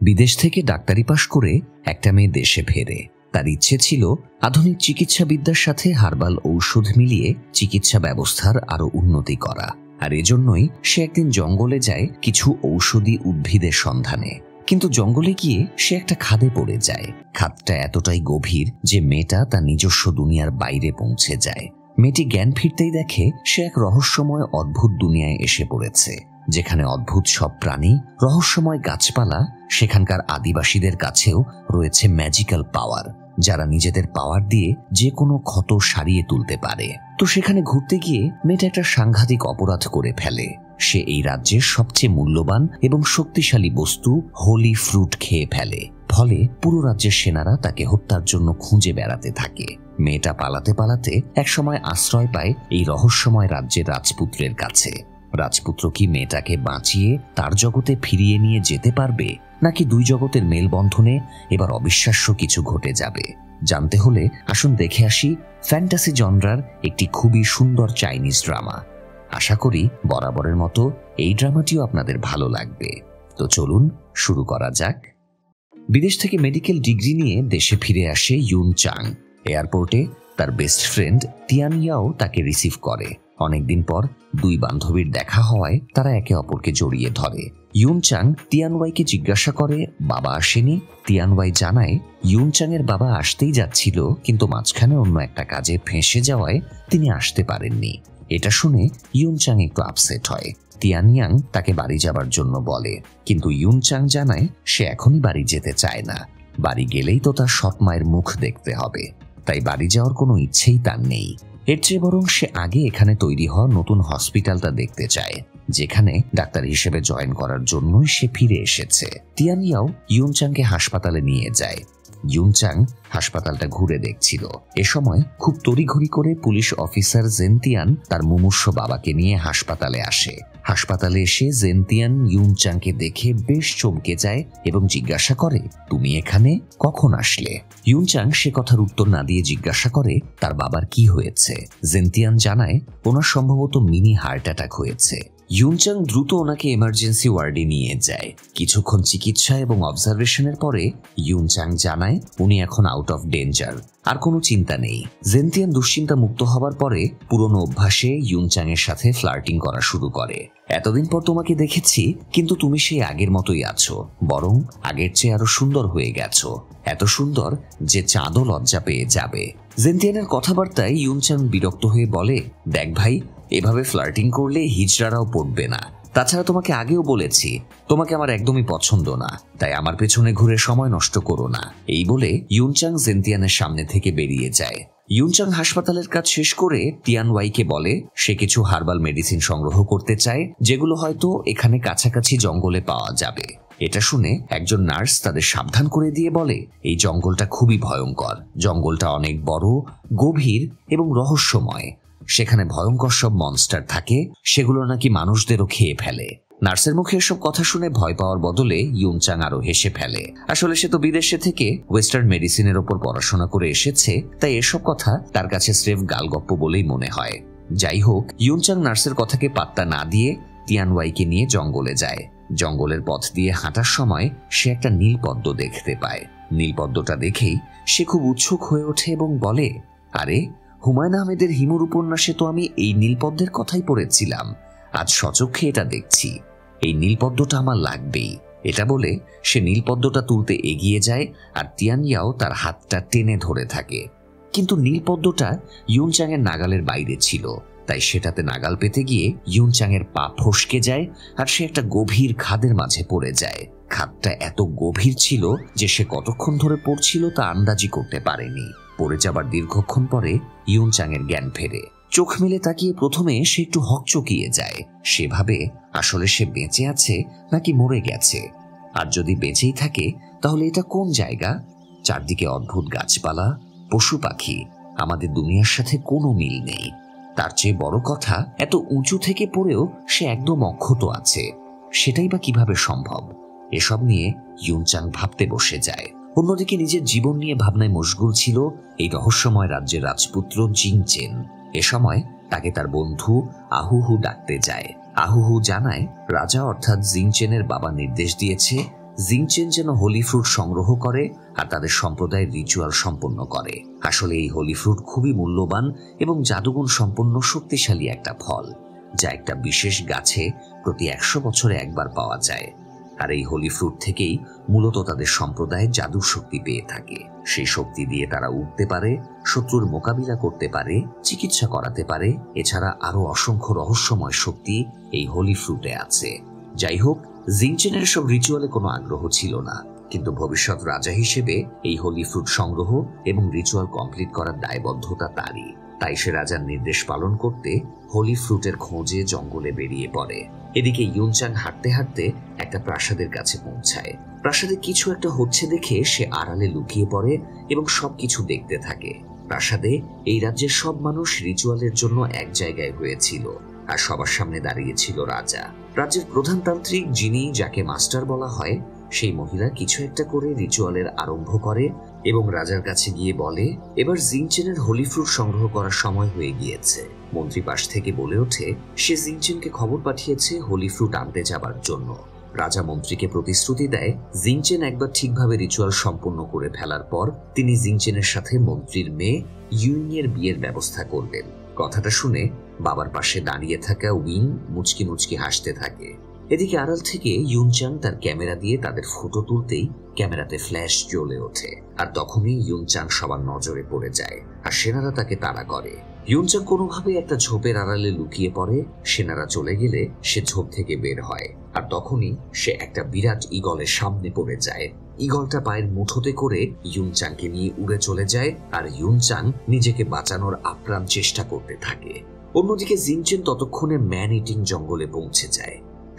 বিদেশ থেকে ডাক্তারি পাশ করে একটা মেয়ে দেশে ফেরে। তার ইচ্ছে ছিল আধুনিক চিকিৎসা বিদ্যার সাথে হার্বাল ঔষধ মিলিয়ে চিকিৎসা ব্যবস্থার আরো উন্নতি করা। আর এজন্যই সে একদিন জঙ্গলে যায় কিছু ঔষধি উদ্ভিদের সন্ধানে। কিন্তু জঙ্গলে গিয়ে সে একটা খাদে পড়ে যায়। খাদটা এতটাই গভীর যে মেয়েটা তার নিজস্ব দুনিয়ার বাইরে পৌঁছে যায়। মেয়েটি জ্ঞান ফিরতেই দেখে সে এক রহস্যময় অদ্ভুত দুনিয়ায় এসে পড়েছে, যেখানে অদ্ভুত সব প্রাণী, রহস্যময় গাছপালা, সেখানকার আদিবাসীদের কাছেও রয়েছে ম্যাজিক্যাল পাওয়ার, যারা নিজেদের পাওয়ার দিয়ে যে কোনো ক্ষত সারিয়ে তুলতে পারে। তো সেখানে ঘুরতে গিয়ে মেয়েটা একটা সাংঘাতিক অপরাধ করে ফেলে। সে এই রাজ্যের সবচেয়ে মূল্যবান এবং শক্তিশালী বস্তু হোলি ফ্রুট খেয়ে ফেলে। ফলে পুরো রাজ্যের সেনারা তাকে হত্যার জন্য খুঁজে বেড়াতে থাকে। মেয়েটা পালাতে পালাতে একসময় আশ্রয় পায় এই রহস্যময় রাজ্যের রাজপুত্রের কাছে। রাজপুত্র কি মেয়েটাকে বাঁচিয়ে তার জগতে ফিরিয়ে নিয়ে যেতে পারবে, নাকি দুই জগতের মেলবন্ধনে এবার অবিশ্বাস্য কিছু ঘটে যাবে? জানতে হলে আসুন দেখে আসি ফ্যান্টাসি জনরার একটি খুবই সুন্দর চাইনিজ ড্রামা। আশা করি বরাবরের মতো এই ড্রামাটিও আপনাদের ভালো লাগবে। তো চলুন শুরু করা যাক। বিদেশ থেকে মেডিকেল ডিগ্রি নিয়ে দেশে ফিরে আসে ইউন চাং। এয়ারপোর্টে তার বেস্ট ফ্রেন্ড তিয়ান ইয়াও তাকে রিসিভ করে। অনেকদিন পর দুই বান্ধবীর দেখা হওয়ায় তারা একে অপরকে জড়িয়ে ধরে। ইউন চাং তিয়ানওয়াইকে জিজ্ঞাসা করে বাবা আসেনি। তিয়ানওয়াই জানায় ইউন চাং এর বাবা আসতেই যাচ্ছিল, কিন্তু মাঝখানে অন্য একটা কাজে ফেঁসে যাওয়ায় তিনি আসতে পারেননি। এটা শুনে ইউন চাং একটু আপসেট হয়। তিয়ানইয়াং তাকে বাড়ি যাবার জন্য বলে, কিন্তু ইউন চাং জানায় সে এখনই বাড়ি যেতে চায় না। বাড়ি গেলেই তো তার সৎ মায়ের মুখ দেখতে হবে, তাই বাড়ি যাওয়ার কোনো ইচ্ছেই তার নেই। এর চেয়ে বরং সে আগে এখানে তৈরি হওয়া নতুন হসপিটালটা দেখতে চায়, যেখানে ডাক্তার হিসেবে জয়েন করার জন্যই সে ফিরে এসেছে। তিয়ানইয়াও ইউন চাংকে হাসপাতালে নিয়ে যায়। ইউন চাং হাসপাতালটা ঘুরে দেখছিল। এ সময় খুব তড়িঘড়ি করে পুলিশ অফিসার জেনতিয়ান তার মুমূর্ষ বাবাকে নিয়ে হাসপাতালে আসে। হাসপাতালে এসে জেনতিয়ান ইউন চাংকে দেখে বেশ চমকে যায় এবং জিজ্ঞাসা করে, তুমি এখানে কখন আসলে? ইউন চাং সে কথার উত্তর না দিয়ে জিজ্ঞাসা করে তার বাবার কি হয়েছে। জেনতিয়ান জানায় ওনার সম্ভবত মিনি হার্ট অ্যাটাক হয়েছে। ইউন চাং দ্রুত ওনাকে এমার্জেন্সি ওয়ার্ডে নিয়ে যায়। কিছুক্ষণ চিকিৎসা এবং অবজারভেশনের পরে ইউন চাং জানায় উনি এখন আউট অফ ডেঞ্জার, আর কোনো চিন্তা নেই। জেনতিয়ান দুশ্চিন্তা মুক্ত হবার পরে পুরনো অভ্যাসে ইউন চাং এর সাথে ফ্লার্টিং করা শুরু করে। এতদিন পর তোমাকে দেখেছি, কিন্তু তুমি সেই আগের মতোই আছো, বরং আগের চেয়ে আরো সুন্দর হয়ে গেছো। এত সুন্দর যে চাঁদও লজ্জা পেয়ে যাবে। জেনতিয়ানের কথাবার্তায় ইউন চাং বিরক্ত হয়ে বলে, দেখ ভাই, এভাবে ফ্লার্টিং করলে হিজড়ারাও পড়বে না। তাছাড়া তোমাকে আগেও বলেছি তোমাকে আমার একদমই পছন্দ না, তাই আমার পেছনে ঘুরে সময় নষ্ট করো না। এই বলে ইউন চাং জেনতিয়ানের সামনে থেকে বেরিয়ে যায়। ইউন চাং হাসপাতালের কাজ শেষ করে তিয়ানওয়াইকে বলে সে কিছু হার্বাল মেডিসিন সংগ্রহ করতে চায়, যেগুলো হয়তো এখানে কাছাকাছি জঙ্গলে পাওয়া যাবে। এটা শুনে একজন নার্স তাদের সাবধান করে দিয়ে বলে, এই জঙ্গলটা খুবই ভয়ঙ্কর। জঙ্গলটা অনেক বড়, গভীর এবং রহস্যময়। সেখানে ভয়ঙ্কর সব মনস্টার থাকে, সেগুলো নাকি মানুষদেরও খেয়ে ফেলে। নার্সের মুখে এসব কথা শুনে ভয় পাওয়ার বদলে ইউন চাং আরো হেসে ফেলে। আসলে সে তো বিদেশে থেকে ওয়েস্টার্ন মেডিসিনের ওপর পড়াশোনা করে এসেছে, তাই এসব কথা তার কাছে স্রেফ গালগপ্প বলেই মনে হয়। যাই হোক, ইউন চাং নার্সের কথাকে পাত্তা না দিয়ে তিয়ানওয়াইকে নিয়ে জঙ্গলে যায়। জঙ্গলের পথ দিয়ে হাঁটার সময় সে একটা নীলপদ্ম দেখতে পায়। নীলপদ্মটা দেখেই সে খুব উৎসুক হয়ে ওঠে এবং বলে, আরে, হুমায়ুন আহমেদের হিমুর উপন্যাসে তো আমি এই নীলপদ্মের কথাই পড়েছিলাম। আজ সচক্ষে এটা দেখছি। এই নীলপদ্মটা আমার লাগবেই। এটা বলে সে নীলপদ্মটা তুলতে এগিয়ে যায়, আর তিয়ানইয়াও তার হাতটা টেনে ধরে থাকে। কিন্তু নীলপদ্মটা ইউন চাং এর নাগালের বাইরে ছিল, তাই সেটাতে নাগাল পেতে গিয়ে ইউন চাং এর পা ফসকে যায়, আর সে একটা গভীর খাদের মাঝে পড়ে যায়। খাদটা এত গভীর ছিল যে সে কতক্ষণ ধরে পড়ছিল তা আন্দাজি করতে পারেনি। পড়ে যাবার দীর্ঘক্ষণ পরে ইউন চাং এর জ্ঞান ফেরে। চোখ মেলে তাকিয়ে প্রথমে সে একটু হকচকিয়ে যায়। সেভাবে আসলে সে বেঁচে আছে নাকি মরে গেছে। আর যদি বেঁচেই থাকে তাহলে এটা কোন জায়গা? চারদিকে অদ্ভুত গাছপালা, পশু পাখি, আমাদের দুনিয়ার সাথে কোনো মিল নেই। তার চেয়ে বড় কথা, এত উঁচু থেকে পড়েও সে একদম অক্ষত আছে। সেটাই বা কিভাবে সম্ভব? এসব নিয়ে ইউন চাং ভাবতে বসে যায়। অন্যদিকে নিজের জীবন নিয়ে ভাবনায় মশগুল ছিল এই রহস্যময় রাজ্যের রাজপুত্র জিংচেন। এ সময় তাকে তার বন্ধু আহুহু ডাকতে যায়। আহুহু জানায় রাজা অর্থাৎ জিংচেনের বাবা নির্দেশ দিয়েছে জিংচেন যেন হোলি ফ্রুট সংগ্রহ করে আর তাদের সম্প্রদায়ের রিচুয়াল সম্পন্ন করে। আসলে এই হোলি ফ্রুট খুবই মূল্যবান এবং জাদুগুণ সম্পন্ন শক্তিশালী একটা ফল, যা একটা বিশেষ গাছে প্রতি 100 বছরে একবার পাওয়া যায়। আর এই হোলি ফ্রুট থেকেই মূলত তাদের সম্প্রদায় জাদুর শক্তি পেয়ে থাকে। সেই শক্তি দিয়ে তারা উঠতে পারে, শত্রুর মোকাবিলা করতে পারে, চিকিৎসা করাতে পারে। এছাড়া আরো অসংখ্য রহস্যময় শক্তি এই হোলি ফ্রুটে আছে। যাই হোক, জিংচেনের সব রিচুয়ালে কোনো আগ্রহ ছিল না, কিন্তু ভবিষ্যৎ রাজা হিসেবে এই হোলি ফ্রুট সংগ্রহ এবং রিচুয়াল কমপ্লিট করার দায়বদ্ধতা তারই। তাই সে রাজার নির্দেশ পালন করতে হোলি ফ্রুটের খোঁজে জঙ্গলে বেরিয়ে পড়ে। এদিকে ইউনচাং হাঁটতে হাঁটতে একটা প্রাসাদের কাছে পৌঁছায়। প্রাসাদে কিছু একটা হচ্ছে দেখে সে আড়ালে লুকিয়ে পড়ে এবং সবকিছু দেখতে থাকে। প্রাসাদে এই রাজ্যের সব মানুষ রিচুয়ালের জন্য এক জায়গায় হয়েছিল, আর সবার সামনে দাঁড়িয়েছিল রাজা। রাজ্যের প্রধানতান্ত্রিক, যিনি যাকে মাস্টার বলা হয়, সেই মহিলা কিছু একটা করে রিচুয়ালের আরম্ভ করে এবং রাজার কাছে গিয়ে বলে, এবার জিংচেনের হোলি ফ্রুট সংগ্রহ করার সময় হয়ে গিয়েছে। মন্ত্রী পাশ থেকে বলে ওঠে সে জিংচেনকে খবর পাঠিয়েছে হোলি ফ্রুট আনতে যাবার জন্য। রাজা মন্ত্রীকে প্রতিশ্রুতি দেয় জিংচেন একবার ঠিকভাবে রিচুয়াল সম্পন্ন করে ফেলার পর তিনি জিংচেনের সাথে মন্ত্রীর মেয়ে ইউইং এর বিয়ের ব্যবস্থা করবেন। কথাটা শুনে বাবার পাশে দাঁড়িয়ে থাকা উইং মুচকি মুচকি হাসতে থাকে। এদিকে আড়াল থেকে ইউনচাং তার ক্যামেরা দিয়ে তাদের ফটো তুলতেই ক্যামেরাতে ফ্ল্যাশ জ্বলে ওঠে, আর তখনই ইউনচাং সবার নজরে পড়ে যায় আর সেনারা তাকে তাড়া করে। ইউনচাং কোনোভাবে একটা ঝোপের আড়ালে লুকিয়ে পড়ে। সেনারা চলে গেলে সে ঝোপ থেকে বের হয়, আর তখনই সে একটা বিরাট ঈগলের সামনে পড়ে যায়। ঈগলটা পায়ের মুঠোতে করে ইউনচাংকে নিয়ে উড়ে চলে যায়, আর ইউনচাং নিজেকে বাঁচানোর আপ্রাণ চেষ্টা করতে থাকে। অন্যদিকে জিংচেন ততক্ষণে ম্যান ইটিং জঙ্গলে পৌঁছে যায়।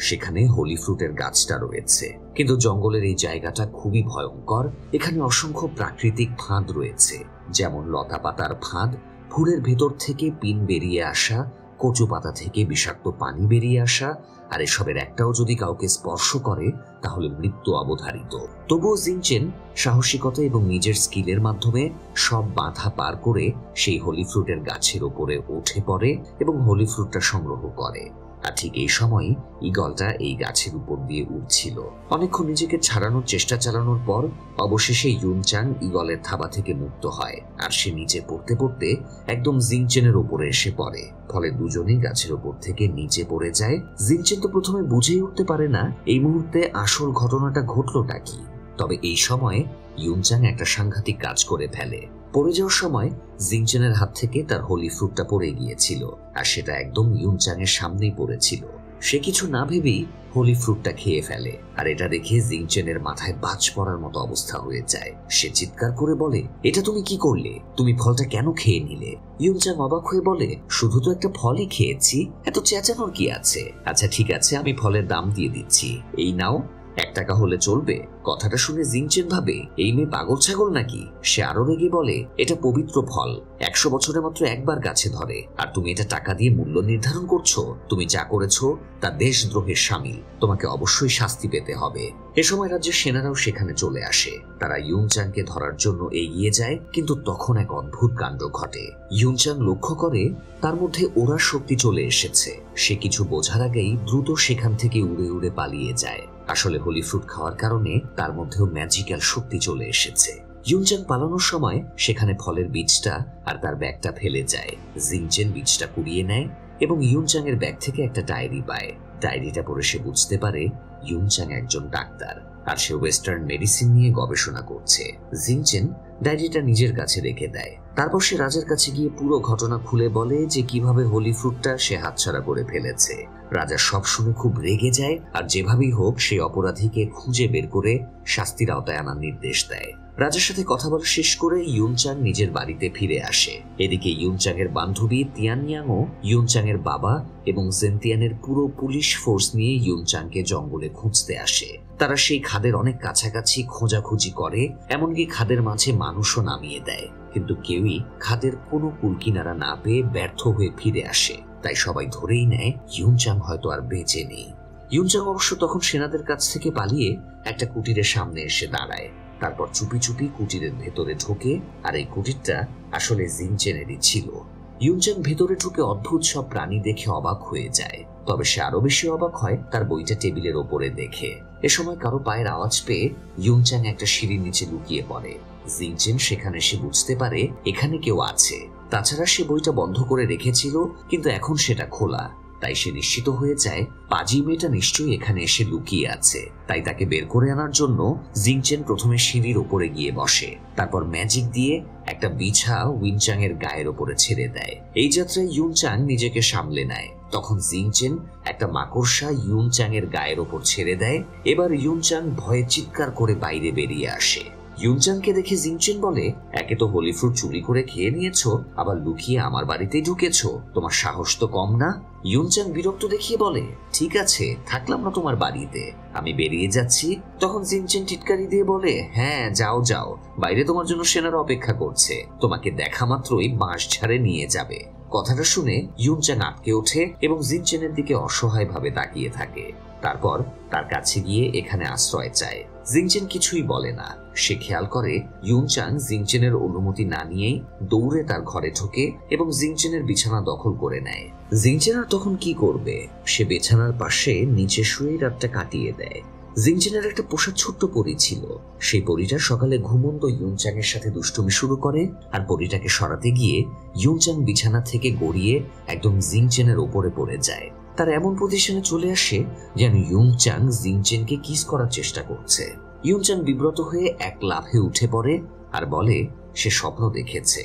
সেখানে হোলি ফ্রুটের গাছটা রয়েছে, কিন্তু জঙ্গলের এই জায়গাটা খুবই ভয়ঙ্কর। এখানে অসংখ্য প্রাকৃতিক ফাঁদ রয়েছে, যেমন লতা পাতার ফাঁদ, ফুলের ভেতর থেকে পিন বেরিয়ে আসা, কচু পাতা থেকে বিষাক্ত পানি বেরিয়ে আসা, আর এসবের একটাও যদি কাউকে স্পর্শ করে তাহলে মৃত্যু অবধারিত। তবুও জিংচেন সাহসিকতা এবং নিজের স্কিলের মাধ্যমে সব বাধা পার করে সেই হোলি ফ্রুটের গাছের ওপরে উঠে পড়ে এবং হোলি ফ্রুটটা সংগ্রহ করে। আর ঠিক এই সময় ঈগলটা এই গাছের উপর দিয়ে উঠছিল। অনেকক্ষণ নিজেকে ছাড়ানোর চেষ্টা চালানোর পর অবশেষে ইউনচাং ঈগলের থাবা থেকে মুক্ত হয়, আর সে নিচে পড়তে পড়তে একদম জিংচেনের উপরে এসে পড়ে। ফলে দুজনেই গাছের উপর থেকে নিচে পড়ে যায়। জিংচেন তো প্রথমে বুঝেই উঠতে পারে না এই মুহূর্তে আসল ঘটনাটা ঘটলটা কি। তবে এই সময় ইউনচাং একটা সাংঘাতিক কাজ করে ফেলে। পড়ে যাওয়ার সময় জিংচেনের হাত থেকে তার হোলি ফ্রুটটা পড়ে গিয়েছিল, আর সেটা একদম ইউনচাং এর সামনেই পড়েছিল। সে কিছু না ভেবেই হোলি ফ্রুটটা খেয়ে ফেলে, আর এটা দেখে জিংচেনের মাথায় বাজ পড়ার মতো অবস্থা হয়ে যায়। সে চিৎকার করে বলে, এটা তুমি কি করলে? তুমি ফলটা কেন খেয়ে নিলে? ইউনচাং অবাক হয়ে বলে, শুধু তো একটা ফলই খেয়েছি, এত চেঁচানোর কি আছে? আচ্ছা ঠিক আছে, আমি ফলের দাম দিয়ে দিচ্ছি, এই নাও, 1 টাকা হলে চলবে? কথাটা শুনে জিংচেন ভাবে এই মেয়ে পাগল ছাগল নাকি। সে আরো রেগে বলে, এটা পবিত্র ফল, 100 বছরে মাত্র একবার গাছে ধরে, আর তুমি এটা টাকা দিয়ে মূল্য নির্ধারণ করছো? তুমি যা করেছো তা দেশদ্রোহের শামিল, তোমাকে অবশ্যই শাস্তি পেতে হবে। এ সময় রাজ্যের সেনারাও সেখানে চলে আসে। তারা ইউনচাংকে ধরার জন্য এগিয়ে যায়, কিন্তু তখন এক অদ্ভুত কাণ্ড ঘটে। ইউনচাং লক্ষ্য করে তার মধ্যে ওরা শক্তি চলে এসেছে। সে কিছু বোঝার আগেই দ্রুত সেখান থেকে উড়ে উড়ে পালিয়ে যায়। আসলে হোলি ফ্রুট খাওয়ার কারণে তার মধ্যেও ম্যাজিক্যাল শক্তি চলে এসেছে। ইউনচাং পালানোর সময় সেখানে ফলের বীজটা আর তার ব্যাগটা ফেলে যায়। জিংচেন বীজটা কুড়িয়ে নেয় এবং ইউনচাং এর ব্যাগ থেকে একটা ডায়েরি পায়। ডায়েরিটা পড়ে সে বুঝতে পারে ইউনচাং একজন ডাক্তার, আর সে ওয়েস্টার্ন মেডিসিন নিয়ে গবেষণা করছে। জিংচেন ডায়েরিটা নিজের কাছে রেখে দেয়। তারপর সে রাজার কাছে গিয়ে পুরো ঘটনা খুলে বলে যে কিভাবে হোলি ফ্রুটটা সে হাতছাড়া করে ফেলেছে। রাজা সব শুনে খুব রেগে যায়, আর যেভাবেই হোক সেই অপরাধীকে খুঁজে বের করে শাস্তির আওতায় আনার নির্দেশ দেয়। রাজার সাথে কথা বলা শেষ করে ইউনচাং নিজের বাড়িতে ফিরে আসে। এদিকে ইউনচাং এর বান্ধবী তিয়ানয়াংও ইউনচাং এর বাবা এবং জেনতিয়ানের পুরো পুলিশ ফোর্স নিয়ে ইউনচাংকে জঙ্গলে খুঁজতে আসে। তারা সেই খাদের অনেক কাছাকাছি খোঁজাখুঁজি করে, এমনকি খাদের মাঝে মানুষও নামিয়ে দেয়, কিন্তু কেউই খাদের কোনো কুলকিনারা না পেয়ে ব্যর্থ হয়ে ফিরে আসে। তাই সবাই ধরেই নেয় ইউনচাং হয়তো আর বেঁচে নেই। ইউনচাং অবশ্য তখন সেনাদের কাছ থেকে পালিয়ে একটা কুটিরের সামনে এসে দাঁড়ায়। তারপর চুপি চুপি কুটিরের ভেতরে ঢোকে, আর এই কুটিরটা আসলে জিংচেনেরই ছিল। ইউনচাং ভেতরে ঢুকে অদ্ভুত সব প্রাণী দেখে অবাক হয়ে যায়। তবে সে আরো বেশি অবাক হয় তার বইটা টেবিলের ওপরে দেখে। এ সময় কারো পায়ের আওয়াজ পেয়ে ইউনচাং একটা সিঁড়ির নিচে লুকিয়ে পড়ে। জিংচেন সেখানে এসে বুঝতে পারে এখানে কেউ আছে। তাছাড়া সে বইটা বন্ধ করে রেখেছিল, কিন্তু এখন সেটা খোলা। তাই সে নিশ্চিত হয়ে যায় পাজি মেয়েটা নিশ্চয়ই এখানে এসে লুকিয়ে আছে। তাই তাকে বের করে আনার জন্য জিংচেন প্রথমে সিঁড়ির ওপরে গিয়ে বসে। তারপর ম্যাজিক দিয়ে একটা বিছা উইনচাং এর গায়ের ওপরে ছেড়ে দেয়। এই যাত্রায় ইউনচাং নিজেকে সামলে নেয়। তখন জিংচেন একটা মাকড়সা ইউনচাং এর গায়ের ওপর ছেড়ে দেয়। এবার ইউনচাং ভয়ে চিৎকার করে বাইরে বেরিয়ে আসে। ইউনচাংকে দেখে জিংচেন বলে, একে তো হোলি ফ্রুট চুরি করে খেয়ে নিয়েছো, আবার লুকিয়ে আমার বাড়িতেই ঢুকেছো, তোমার সাহস তো কম না। ইউনচাং বিরক্ত দেখিয়ে বলে, ঠিক আছে, থাকলাম না তোমার বাড়িতে, আমি বেরিয়ে যাচ্ছি। তখন জিংচেন টিটকারি দিয়ে বলে, হ্যাঁ যাও যাও, বাইরে তোমার জন্য সেনারা অপেক্ষা করছে, তোমাকে দেখা মাত্রই বাঁশ ঝাড়ে নিয়ে যাবে। কথাটা শুনে ইউনচাং আটকে ওঠে এবং জিংচেনের দিকে অসহায়ভাবে তাকিয়ে থাকে। তারপর তার কাছে গিয়ে এখানে আশ্রয় চায়। জিংচেন কিছুই বলে না। সে খেয়াল করে ইউনচাং জিংচেনের অনুমতি না নিয়েই দৌড়ে তার ঘরে ঢোকে এবং জিংচেনের বিছানা দখল করে নেয়। জিংচেন আর তখন কি করবে? সে বিছানার পাশে নিচে শুয়ে রাতটা কাটিয়ে দেয়। জিংচেনের একটা পোষা ছোট্ট পরী ছিল। সেই পরীটা সকালে ঘুমন্ত ইউনচাং এর সাথে দুষ্টুমি শুরু করে, আর পরীটাকে সরাতে গিয়ে ইউনচাং বিছানা থেকে গড়িয়ে একদম জিংচেনের ওপরে পড়ে যায়। তার এমন পজিশনে চলে আসে যেন ইউনচাং জিংচেনকে কিস করার চেষ্টা করছে। ইউনচাং বিব্রত হয়ে এক লাফে উঠে পড়ে আর বলে সে স্বপ্ন দেখেছে।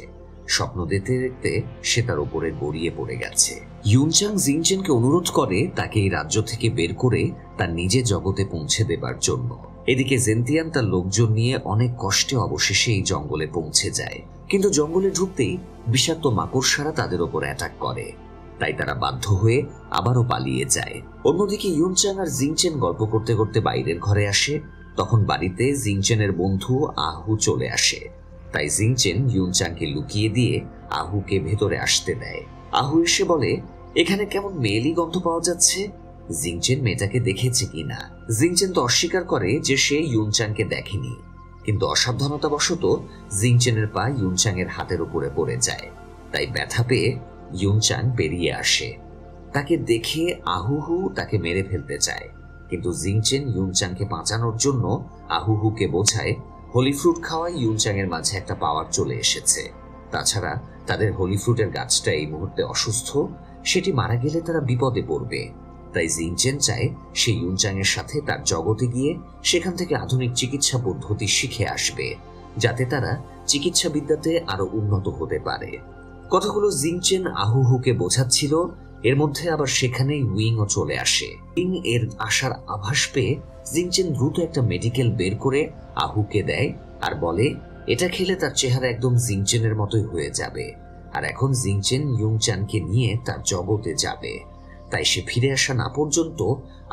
স্বপ্ন দেখতে দেখতে সে তার উপরে গড়িয়ে পড়ে গেছে। ইউনচাং জিংচেনকে অনুরোধ করে তাকে এই রাজ্য থেকে বের করে তার নিজের জগতে পৌঁছে দেবার জন্য। এদিকে জেন্তিয়ান তার লোকজন নিয়ে অনেক কষ্টে অবশেষে এই জঙ্গলে পৌঁছে যায়। কিন্তু জঙ্গলে ঢুকতেই বিষাক্ত মাকড়সারা তাদের ওপর অ্যাটাক করে। তাই তারা বাধ্য হয়ে আবারও পালিয়ে যায়। অন্যদিকে ইউনচাং আর জিংচেন গল্প করতে করতে বাইরের ঘরে আসে। তখন বাড়িতে জিংচেনের বন্ধু আহু চলে আসে। তাই জিংচেন ইউনচাংকে লুকিয়ে দিয়ে আহুকে ভেতরে আসতে দেয়। আহু এসে বলে, এখানে কেমন মেয়েলি গন্ধ পাওয়া যাচ্ছে, জিংচেন মেয়েটাকে দেখেছে কিনা। জিংচেন তো অস্বীকার করে যে সে ইউনচাংকে দেখেনি, কিন্তু অসাবধানতাবশত জিংচেনের পা ইউনচাং এর হাতের উপরে পড়ে যায়। তাই ব্যথা পেয়ে ইউনচাং বেরিয়ে আসে। তাকে দেখে আহুহু তাকে মেরে ফেলতে চায়, কিন্তু জিংচেন ইউনচাংকে বাঁচানোর জন্য আহুহুকে বোঝায় হোলি ফ্রুট খাওয়ায় ইউনচাং এর মাঝে একটা পাওয়ার চলে এসেছে। তাছাড়া তাদের হোলি ফ্রুটের গাছটা এই মুহূর্তে অসুস্থ, সেটি মারা গেলে তারা বিপদে পড়বে। তাই জিংচেন চায় সে ইউনচাং এর সাথে তার জগতে গিয়ে সেখান থেকে আধুনিক চিকিৎসা পদ্ধতি শিখে আসবে, যাতে তারা চিকিৎসা বিদ্যাতে আরো উন্নত হতে পারে। কথাগুলো জিংচেন আহুহুকে বোঝাচ্ছিল। এর মধ্যে আবার সেখানে উইংও চলে আসে। উইং এর আসার আভাস পেয়ে জিংচেন দ্রুত একটা মেডিকেল বের করে আহুকে দেয় আর বলে এটা খেলে তার চেহারা একদম জিংচেনের মতোই হয়ে যাবে। আর এখন জিংচেন ইউনচাংকে নিয়ে তার জগতে যাবে। তাই সে ফিরে আসা না পর্যন্ত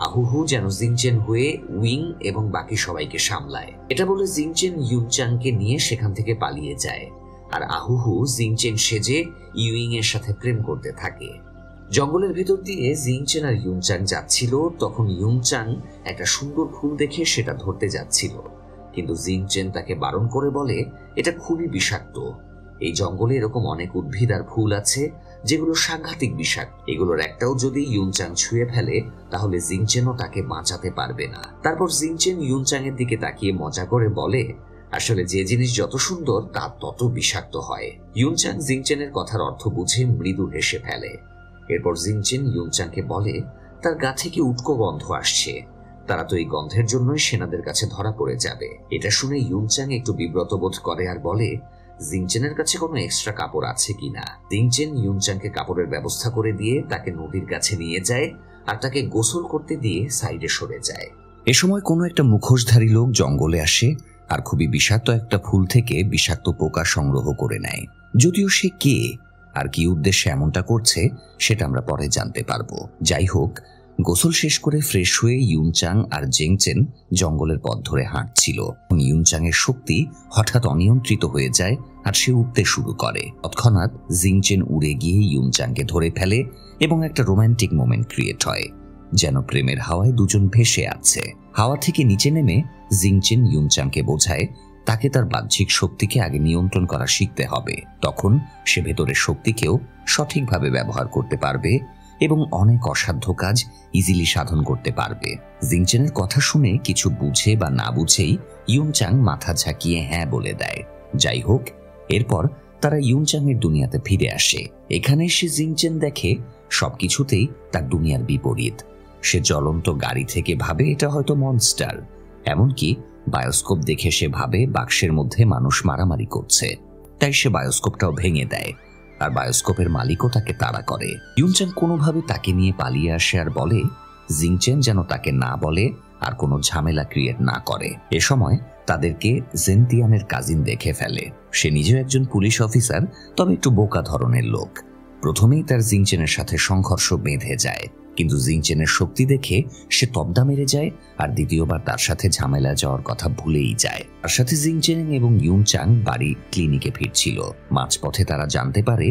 আহুহু যেন জিংচেন হয়ে উইং এবং বাকি সবাইকে সামলায়। এটা বলে জিংচেন ইউনচাংকে নিয়ে সেখান থেকে পালিয়ে যায়। আর আহুহু জিংচেন সেজে ইউইং এর সাথে প্রেম করতে থাকে। জঙ্গলের ভেতর দিয়ে জিংচেন আর ইউনচাং যাচ্ছিল। তখন ইউনচাং একটা সুন্দর ফুল দেখে সেটা ধরতে যাচ্ছিল, কিন্তু জিংচেন তাকে বারণ করে বলে এটা খুবই বিষাক্ত। এই জঙ্গলে এরকম অনেক উদ্ভিদ আর ফুল আছে যেগুলো সাংঘাতিক বিষাক্ত। এগুলোর একটাও যদি ইউনচাং ছুঁয়ে ফেলে তাহলে জিংচেনও তাকে বাঁচাতে পারবে না। তারপর জিংচেন ইউনচাং এর দিকে তাকিয়ে মজা করে বলে, আসলে যে জিনিস যত সুন্দর তা তত বিষাক্ত হয়। ইউনচাং জিংচেনের কথার অর্থ বুঝে মৃদু হেসে ফেলে। এরপর জিংচেন ইউনচাংকে বলে তার গা থেকে উটকো গন্ধ আসছে, তারা তো এই গন্ধের জন্যই সেনাদের কাছে ধরা পড়ে যাবে। এটা শুনে ইউনচাং একটু বিব্রত বোধ করে আর বলে জিংচেনের কাছে কোনো এক্সট্রা কাপড় আছে কিনা। জিংচেন ইউনচাংকে কাপড়ের ব্যবস্থা করে দিয়ে তাকে নদীর কাছে নিয়ে যায় আর তাকে গোসল করতে দিয়ে সাইডে সরে যায়। এ সময় কোনো একটা মুখোশধারী লোক জঙ্গলে আসে আর খুবই বিষাক্ত একটা ফুল থেকে বিষাক্ত পোকা সংগ্রহ করে নেয়। যদিও সে কে আর কি উদ্দেশ্যে এমনটা করছে সেটা আমরা পরে জানতে পারবো। যাই হোক, গোসল শেষ করে ফ্রেশ হয়ে ইউনচাং আর জিংচেন জঙ্গলের পথ ধরে হাঁটছিল। ইউনচাং এর শক্তি হঠাৎ অনিয়ন্ত্রিত হয়ে যায় আর সে উঠতে শুরু করে। তৎক্ষণাৎ জিংচেন উড়ে গিয়ে ইউনচাংকে ধরে ফেলে এবং একটা রোমান্টিক মোমেন্ট ক্রিয়েট হয়, যেন প্রেমের হাওয়ায় দুজন ভেসে আছে। হাওয়া থেকে নিচে নেমে জিংচেন ইউনচাংকে বোঝায় তাকে তার বাহ্যিক শক্তিকে আগে নিয়ন্ত্রণ করা শিখতে হবে। তখন সে ভেতরের শক্তিকেও সঠিকভাবে ব্যবহার করতে পারবে এবং অনেক অসাধ্য কাজ ইজিলি সাধন করতে পারবে। জিংচেনের কথা শুনে কিছু বুঝে বা না বুঝেই ইউনচাং মাথা ঝাঁকিয়ে হ্যাঁ বলে দেয়। যাই হোক, এরপর তারা ইউনচাংয়ের দুনিয়াতে ফিরে আসে। এখানে সে জিংচেন দেখে সবকিছুতেই তার দুনিয়ার বিপরীত। সে জ্বলন্ত গাড়ি থেকে ভাবে এটা হয়তো মনস্টার। এমনকি বায়োস্কোপ দেখে সে ভাবে বাক্সের মধ্যে মানুষ মারামারি করছে। তাই সে বায়োস্কোপটাও ভেঙে দেয়, আর বায়োস্কোপের মালিকও তাকে তাড়া করে। ইউনচাং কোনোভাবে তাকে নিয়ে পালিয়ে আসে আর বলে জিংচেন যেন তাকে না বলে আর কোনো ঝামেলা ক্রিয়েট না করে। এ সময় তাদেরকে জেনতিয়ানের কাজিন দেখে ফেলে। সে নিজেও একজন পুলিশ অফিসার, তবে একটু বোকা ধরনের লোক। প্রথমেই তার জিংচেনের সাথে সংঘর্ষ বেঁধে যায়, কিন্তু জিংচেনের শক্তি দেখে সে তবদা মেরে যায় আর দ্বিতীয়বার তার সাথে ঝামেলা যাওয়ার কথা ভুলেই যায়। তার সাথে জিংচেন এবং ইউনচাং বাড়ি ক্লিনিকে ফিরছিল। মাঝপথে তারা জানতে পারে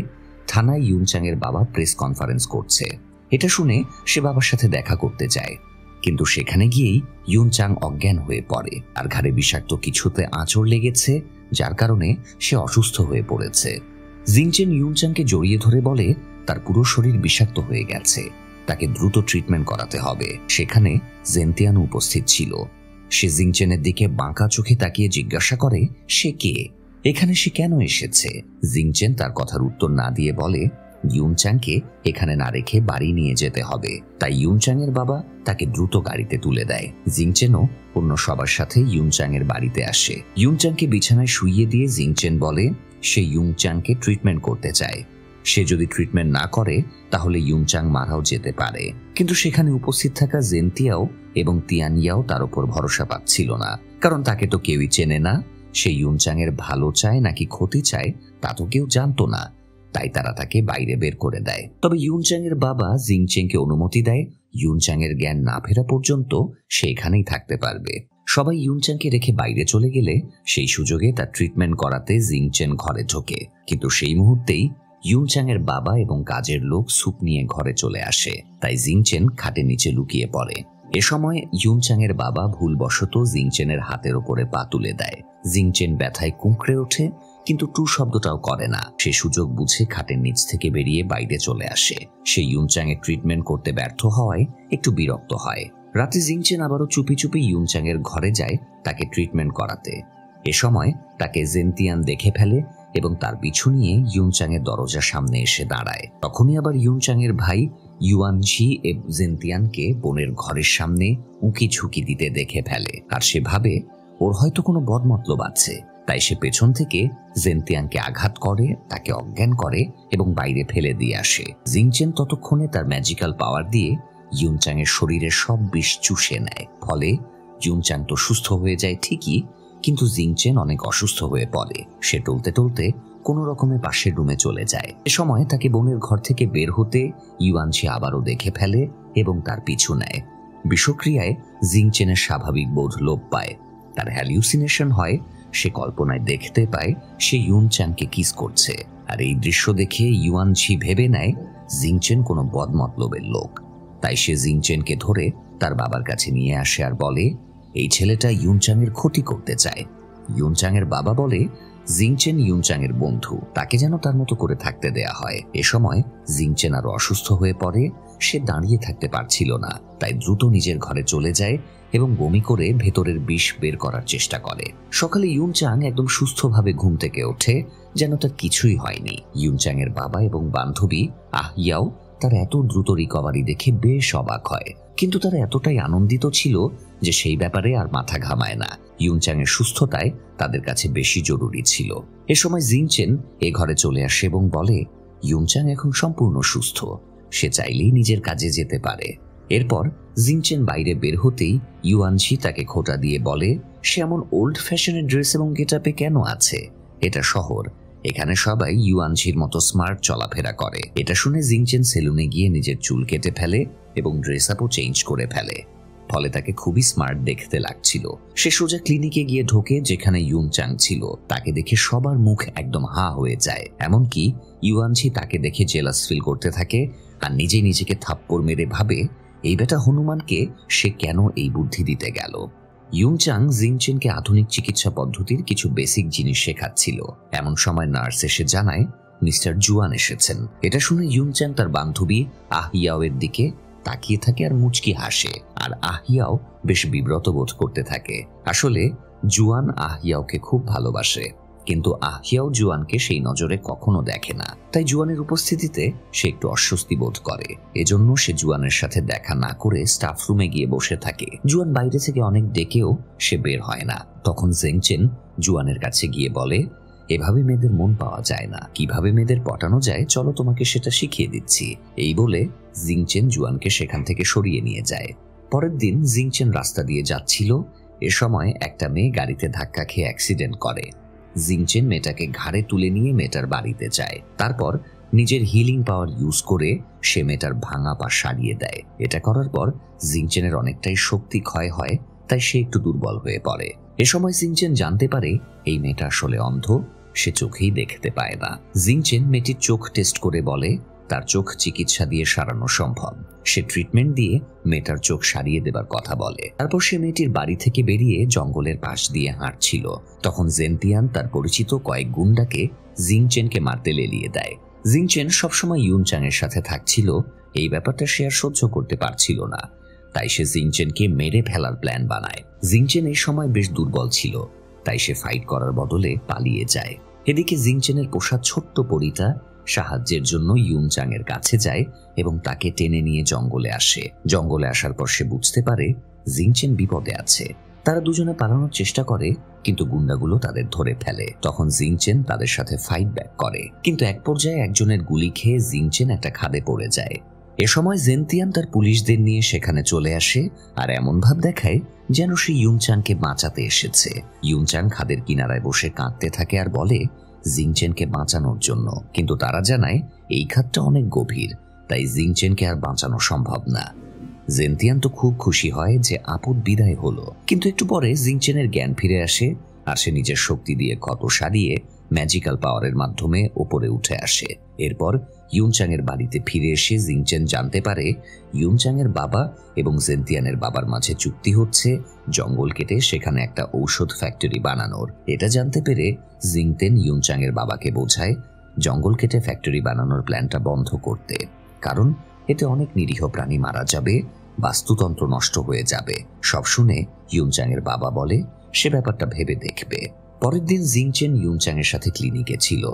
থানায় ইউনচাংয়ের বাবা প্রেস কনফারেন্স করছে। এটা শুনে সে বাবার সাথে দেখা করতে যায়, কিন্তু সেখানে গিয়েই ইউনচাং অজ্ঞান হয়ে পড়ে আর ঘাড়ে বিষাক্ত কিছুতে আঁচড় লেগেছে, যার কারণে সে অসুস্থ হয়ে পড়েছে। জিংচেন ইউনচাংকে জড়িয়ে ধরে বলে তার পুরো শরীর বিষাক্ত হয়ে গেছে, তাকে দ্রুত ট্রিটমেন্ট করাতে হবে। সেখানে জেনতিয়ানও উপস্থিত ছিল। সে জিংচেনের দিকে বাঁকা চোখে তাকিয়ে জিজ্ঞাসা করে সে কে, এখানে সে কেন এসেছে। জিংচেন তার কথার উত্তর না দিয়ে বলে ইউনচাংকে এখানে না রেখে বাড়ি নিয়ে যেতে হবে। তাই ইউনচাংয়ের বাবা তাকে দ্রুত গাড়িতে তুলে দেয়। জিংচেনও অন্য সবার সাথে ইউনচাংয়ের বাড়িতে আসে। ইউনচাংকে বিছানায় শুইয়ে দিয়ে জিংচেন বলে সে ইউনচাংকে ট্রিটমেন্ট করতে চায়। সে যদি ট্রিটমেন্ট না করে তাহলে ইউনচাং মারাও যেতে পারে। কিন্তু সেখানে উপস্থিত থাকা জেনতিয়াও এবং তিয়ানইয়াও তার উপর ভরসা পাচ্ছিল না, কারণ তাকে তো কেউই চেনে না। সে ইউনচাংয়ের ভালো চায় নাকি ক্ষতি চায় তা তো কেউ জানতো না। তাই তারা তাকে বাইরে বের করে দেয়। তবে ইউনচাংয়ের বাবা জিংচেনকে অনুমতি দেয় ইউনচাংয়ের জ্ঞান না ফেরা পর্যন্ত সে এখানেই থাকতে পারবে। সবাই ইউনচাংকে রেখে বাইরে চলে গেলে সেই সুযোগে তার ট্রিটমেন্ট করাতে জিংচেন ঘরে ঢোকে। কিন্তু সেই মুহূর্তেই ইউনচাংয়ের বাবা এবং কাজের লোক স্যুপ নিয়ে ঘরে চলে আসে। তাই জিংচেন খাটের নিচে লুকিয়ে পড়ে। এ সময় ইউনচাংয়ের বাবা ভুলবশত জিংচেনের হাতের ওপরে পা তুলে দেয়। জিংচেন ব্যথায় কুঁকড়ে ওঠে, কিন্তু টু শব্দটাও করে না। সে সুযোগ বুঝে খাটের নিচ থেকে বেরিয়ে বাইরে চলে আসে। সে ইউনচাংয়ের ট্রিটমেন্ট করতে ব্যর্থ হওয়ায় একটু বিরক্ত হয়। রাতে জিংচেন আবারও চুপি চুপি ইউনচাংয়ের ঘরে যায় তাকে ট্রিটমেন্ট করাতে। এ সময় তাকে জেনতিয়ান দেখে ফেলে এবং তার পিছু নিয়ে ইউনচাংয়ের দরজার সামনে এসে দাঁড়ায়। তখনই আবার ইউনচাংয়ের ভাই ইউয়ানঝি জেনতিয়ানকে বোনের ঘরের সামনে উঁকি ঝুঁকি দিতে দেখে ফেলে, আর সে ভাবে ওর হয়তো কোনো বদমতলব আছে। তাই সে পেছন থেকে জেনতিয়ানকে আঘাত করে, তাকে অজ্ঞান করে এবং বাইরে ফেলে দিয়ে আসে। জিংচেন ততক্ষণে তার ম্যাজিক্যাল পাওয়ার দিয়ে ইউনচাংয়ের শরীরের সব বিষ চুষে নেয়। ফলে ইউনচাং তো সুস্থ হয়ে যায় ঠিকই, কিন্তু জিংচেন অনেক অসুস্থ হয়ে পড়ে। সে টলতে টলতে কোনো রকমে পাশের রুমে চলে যায়। এ সময় তাকে বোনের ঘর থেকে বের হতে ইউয়ানঝি আবারও দেখে ফেলে এবং তার পিছু নেয়। বিষক্রিয়ায় জিংচেনের স্বাভাবিক বোধ লোপ পায়। তার হ্যালিউসিনেশন হয়। সে কল্পনায় দেখতে পায় সে ইউনচাংকে কিস করছে, আর এই দৃশ্য দেখে ইউয়ানঝি ভেবে নেয় জিংচেন কোনো বদমতলবের লোক। তাই সে জিংচেনকে ধরে তার বাবার কাছে নিয়ে আসে আর বলে এই ছেলেটা ইউনচাংয়ের ক্ষতি করতে চায়। ইউনচাংয়ের বাবা বলে জিংচেন ইউনচাংয়ের বন্ধু, তাকে যেন তার মতো করে থাকতে দেয়া হয়। এ সময় জিংচেন আরো অসুস্থ হয়ে পড়ে। সে দাঁড়িয়ে থাকতে পারছিল না, তাই দ্রুত নিজের ঘরে চলে যায় এবং বমি করে ভেতরের বিষ বের করার চেষ্টা করে। সকালে ইউনচাং একদম সুস্থভাবে ঘুম থেকে ওঠে, যেন তার কিছুই হয়নি। ইউনচাংয়ের বাবা এবং বান্ধবী আহিয়াও তার এত দ্রুত রিকভারি দেখে বেশ অবাক হয়, কিন্তু তারা এতটাই আনন্দিত ছিল যে সেই ব্যাপারে আর মাথা ঘামায় না। ইউনচাংয়ের সুস্থতায় তাদের কাছে বেশি জরুরি ছিল। এ সময় জিংচেন এ ঘরে চলে আসে এবং বলে ইউনচাং এখন সম্পূর্ণ সুস্থ, সে চাইলেই নিজের কাজে যেতে পারে। এরপর জিংচেন বাইরে বের হতেই ইউয়ানঝি তাকে খোঁটা দিয়ে বলে সে এমন ওল্ড ফ্যাশনের ড্রেস এবং গেটআপে কেন আছে, এটা শহর, এখানে সবাই ইউয়ানঝির মতো স্মার্ট চলাফেরা করে। এটা শুনে জিংচেন সেলুনে গিয়ে নিজের চুল কেটে ফেলে এবং ড্রেস আপও চেঞ্জ করে ফেলে। ফলে তাকে খুবই স্মার্ট দেখতে লাগছিল। সে সোজা ক্লিনিকে গিয়ে ঢোকে যেখানে ইউনচাং ছিল। তাকে দেখে সবার মুখ একদম হা হয়ে যায়। এমনকি ইউয়ানঝি তাকে দেখে জেলাস ফিল করতে থাকে আর নিজে নিজেকে থাপ্পড় মেরে ভাবে এই বেটা হনুমানকে সে কেন এই বুদ্ধি দিতে গেল। ইউংচাং জিংচেনকে আধুনিক চিকিৎসা পদ্ধতির কিছু বেসিক জিনিস শেখাচ্ছিল। এমন সময় নার্স এসে জানায় মিস্টার জুয়ান এসেছেন। এটা শুনে ইউংচাং তার বান্ধবী আহিয়াও এর দিকে তাকিয়ে থাকে আর মুচকি হাসে, আর আহিয়াও বেশ বিব্রত বোধ করতে থাকে। আসলে জুয়ান আহিয়াওকে খুব ভালোবাসে, কিন্তু আহিয়াও জুয়ানকে সেই নজরে কখনো দেখে না। তাই জুয়ানের উপস্থিতিতে সে একটু অস্বস্তি বোধ করে। এজন্য সে জুয়ানের সাথে দেখা না করে স্টাফ রুমে গিয়ে বসে থাকে। জুয়ান বাইরে থেকে অনেক ডেকেও সে বের হয় না। তখন জেংচেন জুয়ানের কাছে গিয়ে বলে, এভাবে মেয়েদের মন পাওয়া যায় না, কিভাবে মেয়েদের পটানো যায় চলো তোমাকে সেটা শিখিয়ে দিচ্ছি। এই বলে জিংচেন জুয়ানকে সেখান থেকে সরিয়ে নিয়ে যায়। পরের দিন জিংচেন রাস্তা দিয়ে যাচ্ছিল। এ সময় একটা মেয়ে গাড়িতে ধাক্কা খেয়ে অ্যাক্সিডেন্ট করে। জিংচেন মেয়েটাকে ঘাড়ে তুলে নিয়ে মেয়েটার বাড়িতে যায়। তারপর নিজের হিলিং পাওয়ার ইউজ করে সে মেয়েটার ভাঙা পা সারিয়ে দেয়। এটা করার পর জিংচেনের অনেকটাই শক্তি ক্ষয় হয়, তাই সে একটু দুর্বল হয়ে পড়ে। এ সময় জিংচেন জানতে পারে এই মেয়েটা আসলে অন্ধ, সে চোখেই দেখতে পায় না। জিংচেন মেয়েটির চোখ টেস্ট করে বলে তার চোখ চিকিৎসা দিয়ে সারানো সম্ভব। সে ট্রিটমেন্ট দিয়ে মেয়েটার চোখ সারিয়ে দেবার কথা বলে। তারপর সে মেয়েটির বাড়ি থেকে বেরিয়ে জঙ্গলের পাশ দিয়ে হাঁটছিল। তখন জেনতিয়ান তার পরিচিত কয়েক গুন্ডাকে জিংচেনকে মারতে লেলিয়ে দেয়। জিংচেন সবসময় ইউনচাং এর সাথে থাকছিল, এই ব্যাপারটা সে আর সহ্য করতে পারছিল না। তাই সে জিংচেনকে মেরে ফেলার প্ল্যান বানায়। জিংচেন এই সময় বেশ দুর্বল ছিল, তাই সে ফাইট করার বদলে পালিয়ে যায়। এদিকে জিংচেনের পোষা ছোট্ট পরীটা সাহায্যের জন্য ইউনচাং এর কাছে যায় এবং তাকে টেনে নিয়ে জঙ্গলে আসে। জঙ্গলে আসার পর সে বুঝতে পারে জিংচেন বিপদে আছে। তারা দুজনে পালানোর চেষ্টা করে, কিন্তু গুন্ডাগুলো তাদের ধরে ফেলে। তখন জিংচেন তাদের সাথে ফাইট ব্যাক করে, কিন্তু এক পর্যায়ে একজনের গুলি খেয়ে জিংচেন একটা খাদে পড়ে যায়। এ সময় জেনতিয়ান তার পুলিশদের নিয়ে সেখানে চলে আসে আর এমন ভাব দেখায় যেন সে ইউনচাংকে বাঁচাতে এসেছে। ইউনচাং খাদের কিনারায় বসে কাঁদতে থাকে আর বলে জিংচেনকে বাঁচানোর জন্য, কিন্তু তারা জানায় এই খাদটা অনেক গভীর, তাই জিংচেনকে আর বাঁচানো সম্ভব না। জেনতিয়ান তো খুব খুশি হয় যে আপদ বিদায় হলো, কিন্তু একটু পরে জিংচেনের জ্ঞান ফিরে আসে আর সে নিজের শক্তি দিয়ে ক্ষত সারিয়ে ম্যাজিক্যাল পাওয়ারের মাধ্যমে ওপরে উঠে আসে। এরপর ইউনচাং এর বাড়িতে ফিরে এসে জিংচেন জানতে পারে ইউনচাং এর বাবা এবং জেনতিয়ানের বাবার মাঝে চুক্তি হচ্ছে জঙ্গল কেটে সেখানে একটা ঔষধ ফ্যাক্টরি বানানোর। এটা জানতে পেরে জিংতেন ইউনচাং এর বাবাকে বোঝায় জঙ্গল কেটে ফ্যাক্টরি বানানোর প্ল্যানটা বন্ধ করতে, কারণ এতে অনেক নিরীহ প্রাণী মারা যাবে, বাস্তুতন্ত্র নষ্ট হয়ে যাবে। সব শুনে ইউনচাং এর বাবা বলে সে ব্যাপারটা ভেবে দেখবে। পরের দিন জিংচেন ইউনচাং এর সাথে ক্লিনিকে ছিল।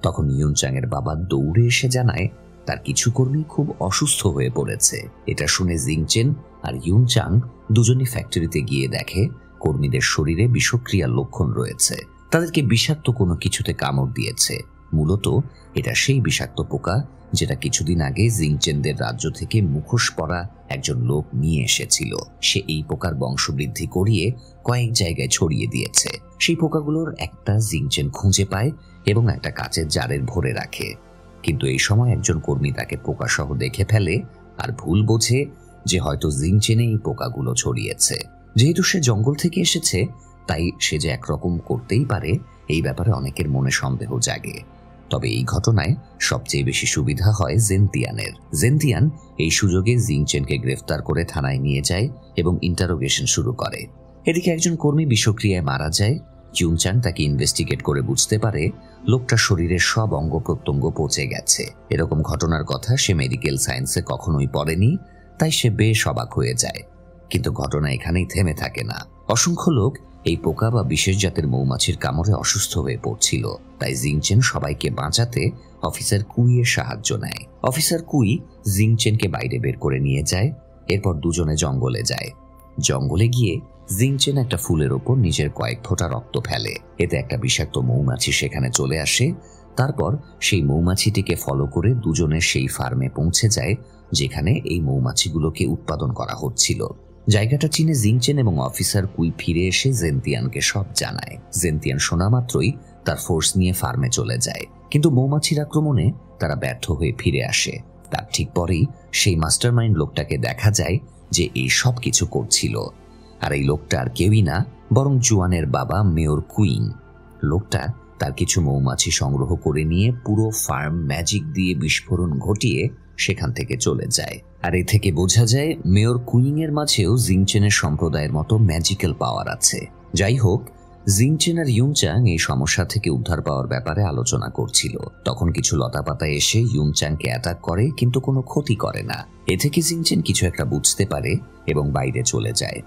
তখন ইউনচাং এর বাবা দৌড়ে এসে জানায় তার কিছু কর্মী খুব অসুস্থ হয়ে পড়েছে। এটা শুনে জিংচেন আর ইউনচাং দুজনই ফ্যাক্টরিতে গিয়ে দেখে কর্মীদের শরীরে বিষক্রিয়ার লক্ষণ রয়েছে। তাদেরকে বিষাক্ত কোনো কিছুতে কামড় দিয়েছে। মূলত এটা সেই বিষাক্ত পোকা যেটা কিছুদিন আগে জিংচেনদের রাজ্য থেকে মুখোশ পরা একজন লোক নিয়ে এসেছিল। সে এই পোকার বংশবৃদ্ধি করিয়ে কয়েক জায়গায় ছড়িয়ে দিয়েছে। সেই পোকাগুলোর একটা জিংচেন খুঁজে পায় এবং একটা কাচের জারের ভরে রাখে, কিন্তু এই সময় একজন কর্মী তাকে পোকাসহ দেখে ফেলে আর ভুল বোঝে যে হয়তো জিংচেনে এই পোকাগুলো ছড়িয়েছে। যেহেতু সে জঙ্গল থেকে এসেছে, তাই সে যে একরকম করতেই পারে এই ব্যাপারে অনেকের মনে সন্দেহ জাগে। তবে এই ঘটনায় সবচেয়ে বেশি সুবিধা হয় জেনতিয়ানের। জেনতিয়ান এই সুযোগে জিংচেনকে গ্রেফতার করে থানায় নিয়ে যায় এবং ইন্টারোগেশন শুরু করে। এদিকে একজন কর্মী বিষক্রিয়ায় মারা যায়। ইউনচাং তাকে ইনভেস্টিগেট করে বুঝতে পারে লোকটার শরীরের সব অঙ্গ প্রত্যঙ্গ পচে গেছে। এরকম ঘটনার কথা সে মেডিকেল সায়েন্সে কখনোই পড়েনি, তাই সে বেশ অবাক হয়ে যায়। কিন্তু ঘটনা এখানেই থেমে থাকে না। অসংখ্য লোক এই পোকা বা বিশেষ জাতের মৌমাছির কামড়ে অসুস্থ হয়ে পড়ছিল, তাই জিংচেন সবাইকে বাঁচাতে অফিসার কুইয়ের সাহায্য নেয়। অফিসার কুই জিংচেনকে বাইরে বের করে নিয়ে যায়। এরপর দুজনে জঙ্গলে যায়। জঙ্গলে গিয়ে জিংচেন একটা ফুলের ওপর নিজের কয়েক ফোঁটা রক্ত ফেলে। এতে একটা বিষাক্ত মৌমাছি সেখানে চলে আসে। তারপর সেই মৌমাছিটিকে ফলো করে দুজনে সেই ফার্মে পৌঁছে যায় যেখানে এই মৌমাছিগুলোকে উৎপাদন করা হচ্ছিল। জায়গাটা চিনে জিংচেন এবং অফিসার কুই ফিরে এসে জেনতিয়ানকে সব জানায়। জেনতিয়ান শোনা মাত্রই তার ফোর্স নিয়ে ফার্মে চলে যায়, কিন্তু মৌমাছির আক্রমণে তারা ব্যর্থ হয়ে ফিরে আসে। তার ঠিক পরেই সেই মাস্টারমাইন্ড লোকটাকে দেখা যায় যে এই সব কিছু করছিল, আর এই লোকটা আর কেউই না বরং জুয়ানের বাবা মেয়র কুইং। লোকটা তার কিছু মৌমাছি সংগ্রহ করে নিয়ে পুরো ফার্ম ম্যাজিক দিয়ে বিস্ফোরণ ঘটিয়ে সেখান থেকে চলে যায়। আর এ থেকে বোঝা যায় মেয়র কুইং এর মাঝেও জিংচেনের সম্প্রদায়ের মতো ম্যাজিক্যাল পাওয়ার আছে। যাই হোক, জিংচেন আর ইউনচাং এই সমস্যা থেকে উদ্ধার পাওয়ার ব্যাপারে আলোচনা করছিল। তখন কিছু লতাপাতা এসে ইউনচাংকে অ্যাটাক করে, কিন্তু কোনো ক্ষতি করে না। এ থেকে জিংচেন কিছু একটা বুঝতে পারে এবং বাইরে চলে যায়।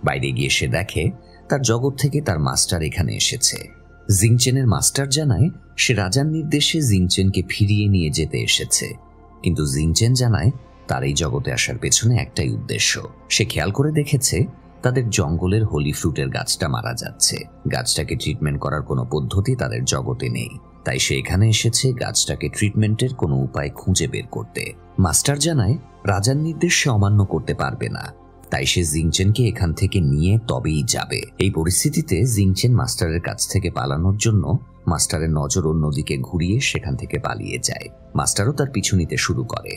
বাইরে গিয়ে সে দেখে তার জগৎ থেকে তার মাস্টার এখানে এসেছে। জিংচেনের মাস্টার জানায় সে রাজার নির্দেশে জিংচেনকে ফিরিয়ে নিয়ে যেতে এসেছে, কিন্তু জিংচেন জানায় তার এই জগতে আসার পেছনে একটাই উদ্দেশ্য। সে খেয়াল করে দেখেছে তাদের জঙ্গলের হোলি ফ্রুটের গাছটা মারা যাচ্ছে। গাছটাকে ট্রিটমেন্ট করার কোনো পদ্ধতি তাদের জগতে নেই, তাই সে এখানে এসেছে গাছটাকে ট্রিটমেন্টের কোনো উপায় খুঁজে বের করতে। মাস্টার জানায় রাজার নির্দেশ সে অমান্য করতে পারবে না, তাই সে জিংচেনকে এখান থেকে নিয়ে তবেই যাবে। এই পরিস্থিতিতে জিংচেন মাস্টারের কাছ থেকে পালানোর জন্য মাস্টারের নজর অন্যদিকে ঘুরিয়ে সেখান থেকে পালিয়ে যায়। মাস্টারও তার পিছু নিতে শুরু করে।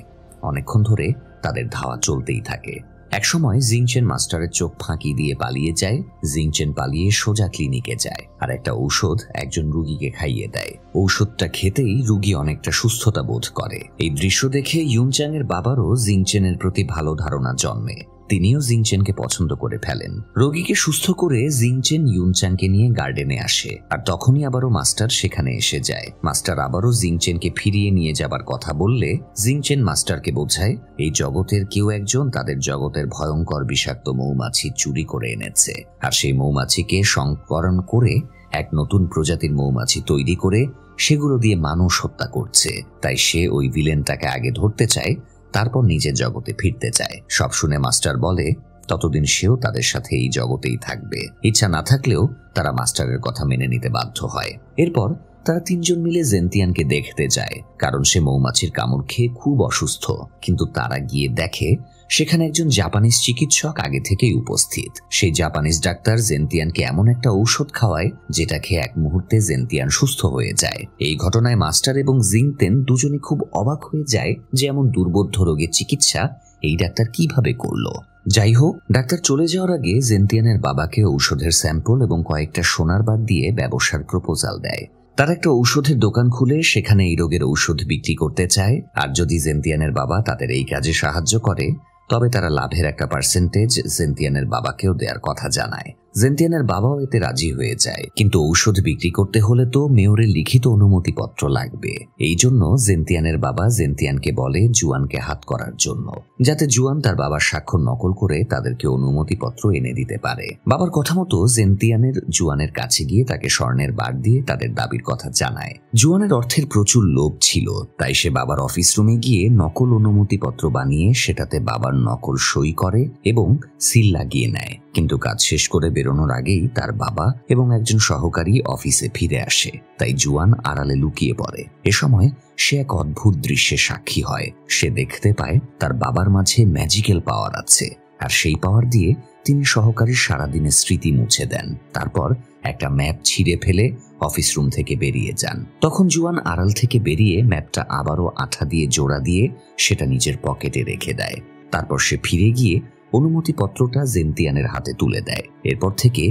অনেকক্ষণ ধরে তাদের ধাওয়া চলতেই থাকে। একসময় জিংচেন মাস্টারের চোখ ফাঁকি দিয়ে পালিয়ে যায়। জিংচেন পালিয়ে সোজা ক্লিনিকে যায় আর একটা ঔষধ একজন রুগীকে খাইয়ে দেয়। ঔষধটা খেতেই রুগী অনেকটা সুস্থতা বোধ করে। এই দৃশ্য দেখে ইউনচাং এর বাবারও জিংচেনের প্রতি ভালো ধারণা জন্মে। তিনিও জিংচেনকে পছন্দ করে ফেলেন। রোগীকে সুস্থ করে জিংচেন ইউনচাংকে নিয়ে গার্ডেনে আসে, আর তখনই আবারও মাস্টার সেখানে এসে যায়। মাস্টার আবারও জিংচেনকে ফিরিয়ে নিয়ে যাবার কথা বললে জিংচেন মাস্টারকে বোঝায় এই জগতের কেউ একজন তাদের জগতের ভয়ঙ্কর বিষাক্ত মৌমাছি চুরি করে এনেছে, আর সেই মৌমাছিকে সংকরণ করে এক নতুন প্রজাতির মৌমাছি তৈরি করে সেগুলো দিয়ে মানুষ হত্যা করছে। তাই সে ওই ভিলেনটাকে আগে ধরতে চায়, তারপর নিজের জগতে ফিরতে চায়। সব শুনে মাস্টার বলে ততদিন সেও তাদের সাথে এই জগতেই থাকবে। ইচ্ছা না থাকলেও তারা মাস্টারের কথা মেনে নিতে বাধ্য হয়। এরপর তারা তিনজন মিলে জেন্তিয়ানকে দেখতে যায়, কারণ সে মৌমাছির কামড় খেয়ে খুব অসুস্থ। কিন্তু তারা গিয়ে দেখে সেখানে একজন জাপানিজ চিকিৎসক আগে থেকেই উপস্থিত। সেই জাপানিজ ডাক্তার জেন্তিয়ানকে এমন একটা ঔষধ খাওয়ায় যেটা খেয়ে এক মুহূর্তে জেন্তিয়ান সুস্থ হয়ে যায়। এই ঘটনায় মাস্টার এবং জিংতেন দুজনে খুব অবাক হয়ে যায় যে এমন দুর্বোধ্য রোগের চিকিৎসা এই ডাক্তার কিভাবে করলো। যাই হোক, ডাক্তার চলে যাওয়ার আগে জেন্তিয়ানের বাবাকে ঔষধের স্যাম্পল এবং কয়েকটা সোনার বার দিয়ে ব্যবসার প্রপোজাল দেয়। তার একটা ঔষধের দোকান খুলে সেখানে এই রোগের ঔষধ বিক্রি করতে চায়, আর যদি জেন্তিয়ানের বাবা তাদের এই কাজে সাহায্য করে তবে তারা লাভের একটা পার্সেন্টেজ জেন্তিয়ানের বাবাকেও দেওয়ার কথা জানায়। জেন্তিয়ানের বাবাও এতে রাজি হয়ে যায়, কিন্তু ঔষধ বিক্রি করতে হলে তো মেয়রের লিখিত অনুমতিপত্র লাগবে। এই জন্য জেন্তিয়ানের বাবা জেন্তিয়ানকে বলে জুয়ানকে হাত করার জন্য, যাতে জুয়ান তার বাবার স্বাক্ষর নকল করে তাদেরকে অনুমতিপত্র এনে দিতে পারে। বাবার কথা মতো জেন্তিয়ানের জুয়ানের কাছে গিয়ে তাকে স্বর্ণের বার দিয়ে তাদের দাবির কথা জানায়। জুয়ানের অর্থের প্রচুর লোভ ছিল, তাই সে বাবার অফিস রুমে গিয়ে নকল অনুমতিপত্র বানিয়ে সেটাতে বাবার নকল সই করে এবং সিল লাগিয়ে নেয়। কিন্তু কাজ শেষ করে বেরোনোর আগেই তার বাবা এবং একজন সহকারী অফিসে ফিরে আসে, তাই জুয়ান আড়ালে লুকিয়ে পড়ে। এ সময় সে এক অদ্ভুত দৃশ্যের সাক্ষী হয়। সে দেখতে পায় তার বাবার মাঝে ম্যাজিক্যাল পাওয়ার আছে, আর সেই পাওয়ার দিয়ে তিনি সহকারীর সারাদিনের স্মৃতি মুছে দেন। তারপর একটা ম্যাপ ছিঁড়ে ফেলে অফিস রুম থেকে বেরিয়ে যান। তখন জুয়ান আড়াল থেকে বেরিয়ে ম্যাপটা আবারও আঠা দিয়ে জোড়া দিয়ে সেটা নিজের পকেটে রেখে দেয়। তারপর সে ফিরে গিয়ে অনুমতিপত্রটা জেন্তিয়ানের হাতে তুলে দেয়। এরপর থেকে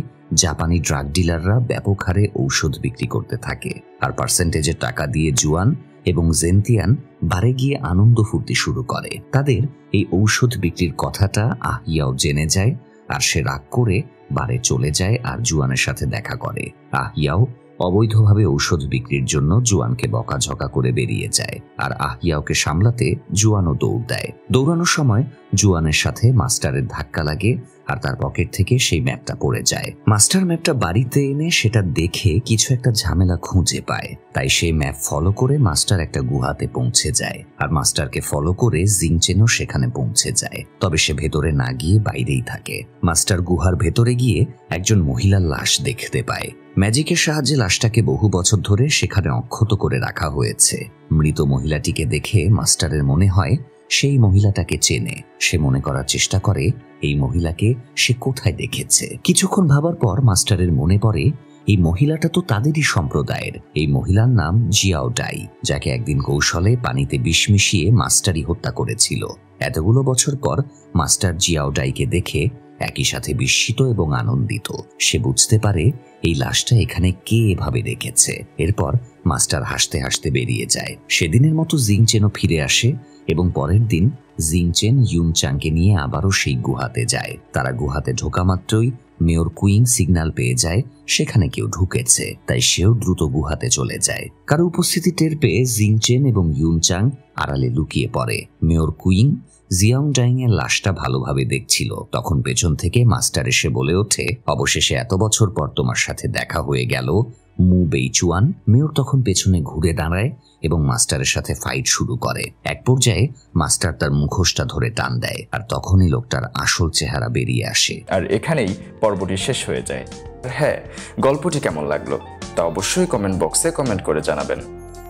জাপানি ড্রাগ ডিলাররা ব্যাপক হারে ঔষধ বিক্রি করতে থাকে, আর পার্সেন্টেজের টাকা দিয়ে জুয়ান এবং জেন্তিয়ান বারে গিয়ে আনন্দ ফুর্তি শুরু করে। তাদের এই ঔষধ বিক্রির কথাটা আহিয়াও জেনে যায়, আর সে রাগ করে বারে চলে যায় আর জুয়ানের সাথে দেখা করে। আহিয়াও অবৈধভাবে ঔষধ বিক্রির জন্য জুয়ানকে বকাঝকা করে বেরিয়ে যায়, আর আহিয়াওকে সামলাতে জুয়ানও দৌড় দেয়। দৌড়ানোর সময় জুয়ানের সাথে মাস্টারের ধাক্কা লাগে, আর তার পকেট থেকে সেই ম্যাপটা পড়ে যায়। মাস্টার ম্যাপটা বাড়িতে এনে সেটা দেখে কিছু একটা ঝামেলা খুঁজে পায়, তাই সেই ম্যাপ ফলো করে মাস্টার একটা গুহাতে পৌঁছে যায়, আর মাস্টারকে ফলো করে জিংচেনও সেখানে পৌঁছে যায়। তবে সে ভেতরে না গিয়ে বাইরেই থাকে। মাস্টার গুহার ভেতরে গিয়ে একজন মহিলার লাশ দেখতে পায়। ম্যাজিকের সাহায্যে লাশটাকে বহু বছর ধরে সেখানে অক্ষত করে রাখা হয়েছে। মৃত মহিলাটিকে দেখে মাস্টারের মনে হয় সেই মহিলাটাকে চেনে। সে মনে করার চেষ্টা করে এই মহিলাকে সে কোথায় দেখেছে। কিছুক্ষণ ভাবার পর মাস্টারের মনে পড়ে এই মহিলাটা তো তাদেরই সম্প্রদায়ের। এই মহিলার নাম জিয়াও ডাই, যাকে একদিন কৌশলে পানিতে বিষ মিশিয়ে মাস্টারই হত্যা করেছিল। এতগুলো বছর পর মাস্টার জিয়াও ডাইকে দেখে একই সাথে বিস্মিত এবং আনন্দিত। সে বুঝতে পারে এই লাশটা এখানে কে এভাবে রেখেছে। এরপর মাস্টার হাসতে হাসতে বেরিয়ে যায়। সেদিনের মতো জিংচেনও ফিরে আসে এবং পরের দিন জিংচেন ইউনচাংকে নিয়ে আবারও সেই গুহাতে যায়। তারা গুহাতে ঢোকা মাত্রই মেয়র কুইং সিগন্যাল পেয়ে যায় সেখানে কেউ ঢুকেছে, তাই সেও দ্রুত গুহাতে চলে যায়। কারো উপস্থিতি টের পেয়ে জিংচেন এবং ইউনচাং আড়ালে লুকিয়ে পড়ে। মেয়র কুইং জিয়াংডাইং এর লাশটা ভালোভাবে দেখছিল। তখন পেছন থেকে মাস্টার এসে বলে ওঠে, অবশেষে এত বছর পর তোমার সাথে দেখা হয়ে গেল মু বেইচুয়ান। মেয়র তখন পেছনে ঘুরে দাঁড়ায় এবং মাস্টারের সাথে ফাইট শুরু করে। এক পর্যায়ে মাস্টার তার মুখোশটা ধরে টান দেয়, আর তখনই লোকটার আসল চেহারা বেরিয়ে আসে। আর এখানেই পর্বটি শেষ হয়ে যায়। হ্যাঁ, গল্পটি কেমন লাগলো তা অবশ্যই কমেন্ট বক্সে কমেন্ট করে জানাবেন।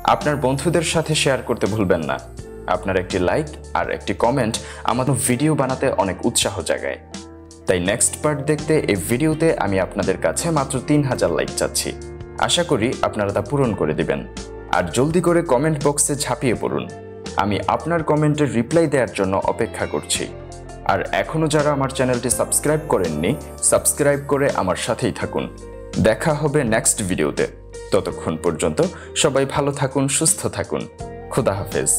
আপনার বন্ধুদের সাথে শেয়ার করতে ভুলবেন না। আপনার একটি লাইক আর একটি কমেন্ট আমাদের ভিডিও বানাতে অনেক উৎসাহ জাগায়। তাই নেক্সট পার্ট দেখতে এই ভিডিওতে আমি আপনাদের কাছে মাত্র 3000 লাইক চাচ্ছি। আশা করি আপনারা তা পূরণ করে দিবেন। আর জলদি করে কমেন্ট বক্সে ঝাঁপিয়ে পড়ুন। আমি আপনার কমেন্টের রিপ্লাই দেওয়ার জন্য অপেক্ষা করছি। আর এখনও যারা আমার চ্যানেলটি সাবস্ক্রাইব করেননি, সাবস্ক্রাইব করে আমার সাথেই থাকুন। দেখা হবে নেক্সট ভিডিওতে। ততক্ষণ পর্যন্ত সবাই ভালো থাকুন, সুস্থ থাকুন। খুদা হাফেজ।